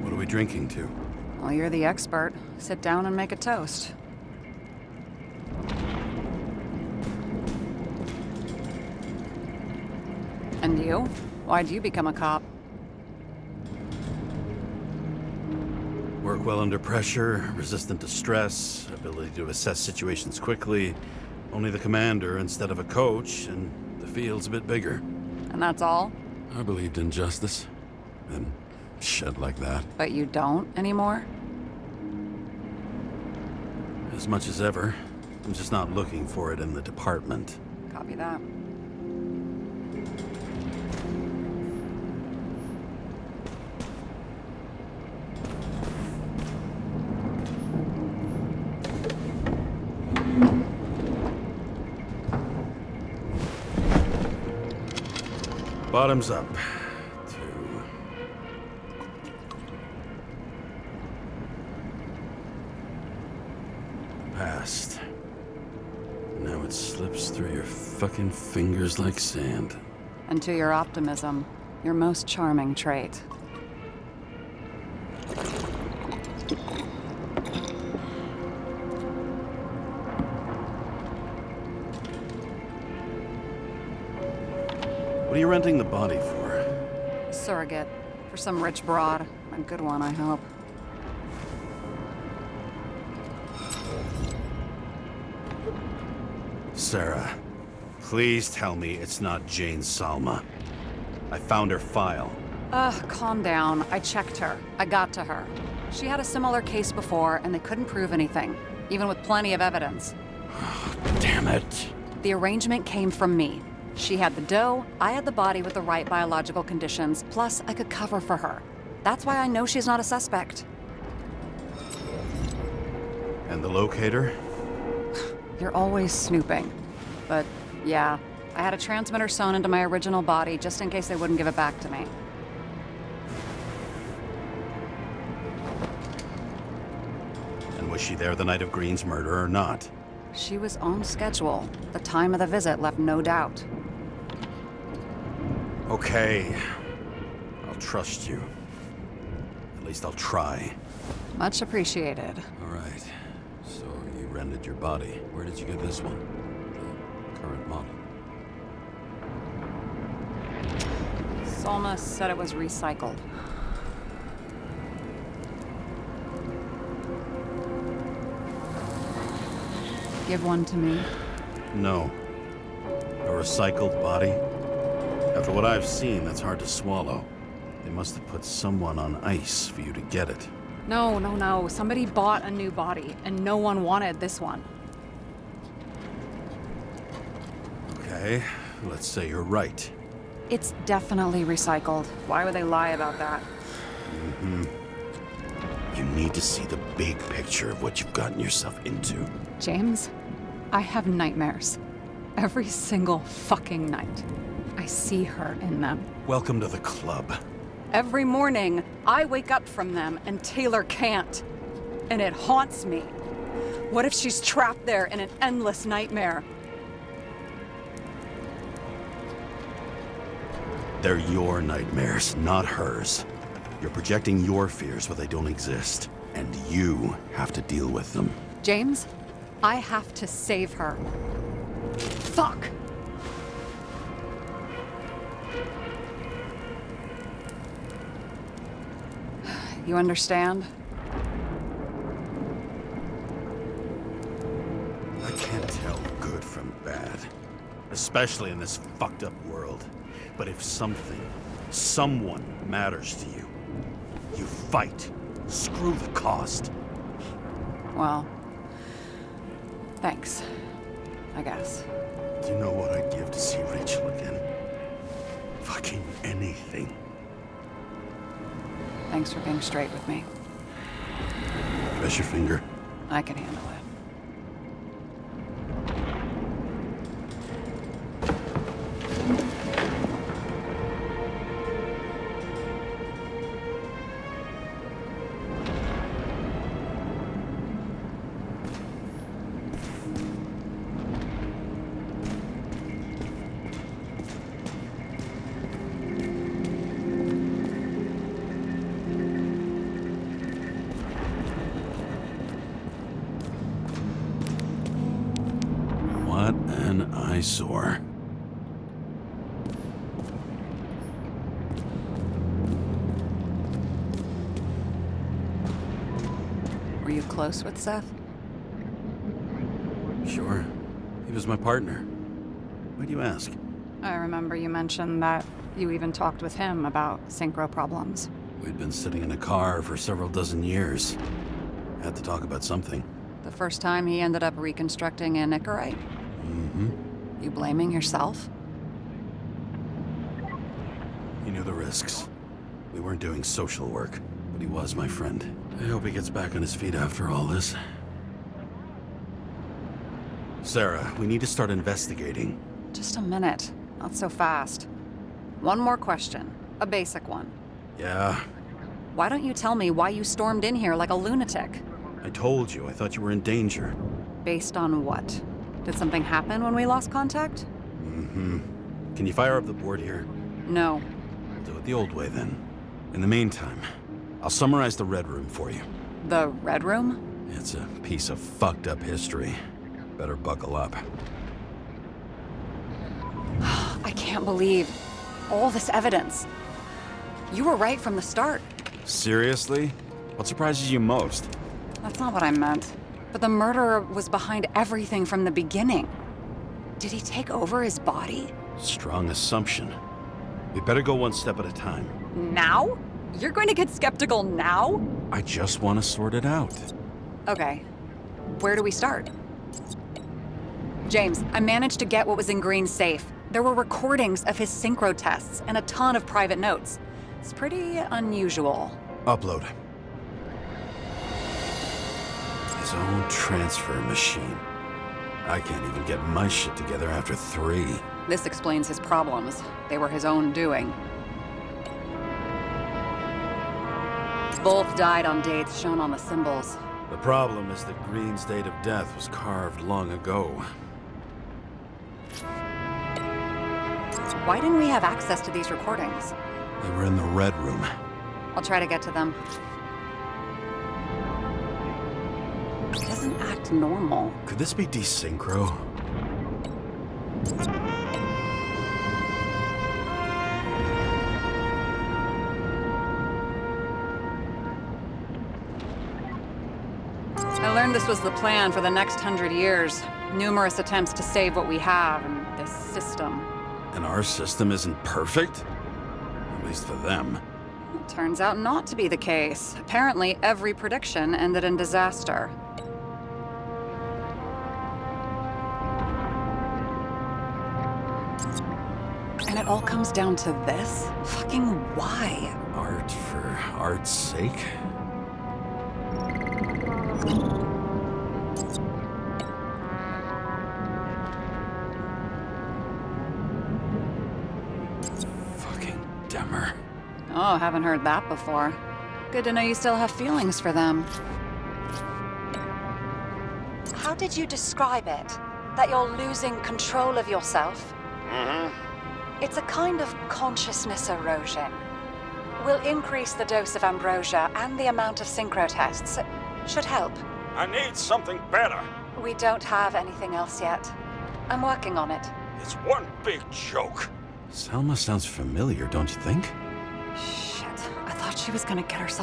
What are we drinking to? Well, you're the expert. Sit down and make a toast. And you? Why'd you become a cop? Work well under pressure, resistant to stress, ability to assess situations quickly. Only the commander instead of a coach, and the field's a bit bigger. And that's all? I believed in justice. And shit like that. But you don't anymore? As much as ever. I'm just not looking for it in the department. Copy that. Bottoms up. Past. Now it slips through your fucking fingers like sand. And to your optimism, your most charming trait. What are you renting the body for? Surrogate. For some rich broad. A good one, I hope. Sarah, please tell me it's not Jane Salma. I found her file. Calm down. I checked her. I got to her. She had a similar case before, and they couldn't prove anything, even with plenty of evidence. Damn it. The arrangement came from me. She had the dough, I had the body with the right biological conditions, plus I could cover for her. That's why I know she's not a suspect. And the locator? You're always snooping. But yeah, I had a transmitter sewn into my original body just in case they wouldn't give it back to me. And was she there the night of Green's murder or not? She was on schedule. The time of the visit left no doubt. Okay. I'll trust you. At least I'll try. Much appreciated. All right. So you rented your body. Where did you get this one? The current model. Salma said it was recycled. Give one to me. No. A recycled body? After what I've seen, that's hard to swallow. They must have put someone on ice for you to get it. No. Somebody bought a new body, and no one wanted this one. Okay, let's say you're right. It's definitely recycled. Why would they lie about that? You need to see the big picture of what you've gotten yourself into. James, I have nightmares. Every single fucking night. I see her in them. Welcome to the club. Every morning, I wake up from them and Taylor can't. And it haunts me. What if she's trapped there in an endless nightmare? They're your nightmares, not hers. You're projecting your fears where they don't exist, and you have to deal with them. James, I have to save her. Fuck! You understand? I can't tell good from bad, especially in this fucked up world. But if someone matters to you, you fight. Screw the cost. Well, thanks, I guess. Do you know what I'd give to see Rachel again? Fucking anything. Thanks for being straight with me. Press your finger. I can handle it. What an eyesore. Were you close with Seth? Sure. He was my partner. Why do you ask? I remember you mentioned that you even talked with him about synchro problems. We'd been sitting in a car for several dozen years. Had to talk about something. The first time he ended up reconstructing an Icarite? Mm-hmm. You blaming yourself? He knew the risks. We weren't doing social work, but he was my friend. I hope he gets back on his feet after all this. Sarah, we need to start investigating. Just a minute. Not so fast. One more question. A basic one. Yeah, Why don't you tell me why you stormed in here like a lunatic? I told you. I thought you were in danger. Based on what? Did something happen when we lost contact? Mm-hmm. Can you fire up the board here? No. We'll do it the old way then. In the meantime, I'll summarize the Red Room for you. The Red Room? It's a piece of fucked up history. Better buckle up. I can't believe all this evidence. You were right from the start. Seriously? What surprises you most? That's not what I meant. But the murderer was behind everything from the beginning. Did he take over his body? Strong assumption. We better go one step at a time. Now? You're going to get skeptical now? I just want to sort it out. Okay. Where do we start? James, I managed to get what was in Green's safe. There were recordings of his synchro tests and a ton of private notes. It's pretty unusual. Upload. His own transfer machine. I can't even get my shit together after 3. This explains his problems. They were his own doing. Both died on dates shown on the symbols. The problem is that Green's date of death was carved long ago. Why didn't we have access to these recordings? They were in the Red Room. I'll try to get to them. He doesn't act normal. Could this be desynchro? I learned this was the plan for the next 100 years. Numerous attempts to save what we have in this system. And our system isn't perfect? At least for them. It turns out not to be the case. Apparently, every prediction ended in disaster. And it all comes down to this? Fucking why? Art for art's sake? Fucking Demmer. Oh, haven't heard that before. Good to know you still have feelings for them. How did you describe it? That you're losing control of yourself? It's a kind of consciousness erosion. We'll increase the dose of ambrosia and the amount of synchro tests. It should help. I need something better. We don't have anything else yet. I'm working on it. It's one big joke. Selma sounds familiar, don't you think? Shit, I thought she was gonna get herself